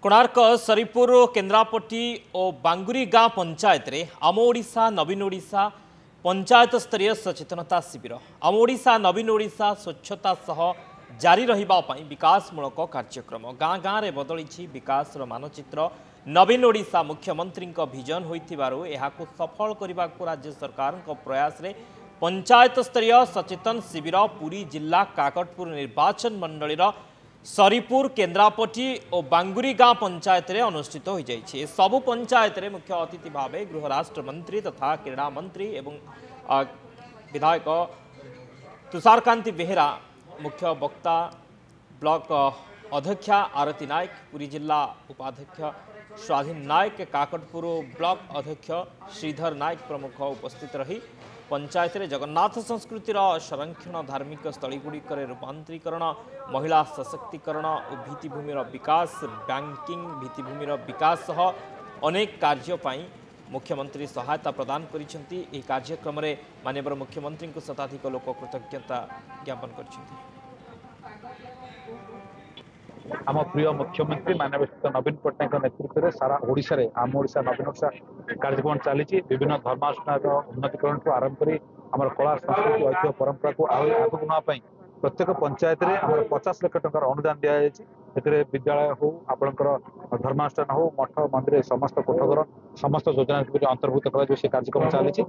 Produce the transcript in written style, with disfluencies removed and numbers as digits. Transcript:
कोणार्क सरीपुर केन्द्रापटी और बांगुरी गाँ पंचायत रे आम ओडिशा नवीन ओडिशा पंचायत स्तरीय सचेतनता शिविर आम ओडिशा नवीन ओडिशा स्वच्छता सह जारी रहिबा पई विकासमूलक कार्यक्रम गाँ गाँ रे बदली विकास मानचित्र नवीन ओडिशा मुख्यमंत्री भिजन होइथिबारु एहाकु सफल करने राज्य सरकार प्रयास रे पंचायत स्तरीय सचेतन शिविर पुरी जिला काकटपुर निर्वाचन मंडलीर सरीपुर केन्द्रापटी और बांगुरी गाँ पंचायत रे अनुष्ठित हो जाइए। सबु पंचायत रे मुख्य अतिथि भाव गृह राष्ट्र मंत्री तथा क्रीड़ा मंत्री एवं विधायक तुषारकांति बेहेरा मुख्य वक्ता ब्लॉक अध्यक्षा आरती नायक पुरी जिला उपाध्यक्ष स्वाधीन नायक काकटपुर ब्लॉक अध्यक्ष श्रीधर नायक प्रमुख उपस्थित रही पंचायत रे जगन्नाथ संस्कृतिर संरक्षण धार्मिक स्थलीगुड़िक रूपांतरीकरण महिला सशक्तिकरण और भित्तिभूमिर विकास बैंकिंग भित्तिभूमिर विकास सह अनेक कार्यपाई मुख्यमंत्री सहायता प्रदान करिसेंती। एही कार्यक्रम रे माननीय मुख्यमंत्री को शताधिक लोक कृतज्ञता ज्ञापन करिसेंती। आम प्रिय मुख्यमंत्री माननीय नवीन पट्टनायक नेतृत्व में सारा ओडिशा रे आम ओडिशा नवीन ओडिशा कार्यक्रम चली विभिन्न धर्मानुष्ठान उन्नतिकरण को आरंभ कर आम कला संस्कृति ऐतिह्य परंपरा को आगक नापी प्रत्येक पंचायत में आम 50 लाख टकर अनुदान दि विद्यालय हो आपणकर धर्मानुष्ठान हो मठ मंदिर समस्त कोठघर समस्त योजना अंतर्भुक्त कर कार्यक्रम चली।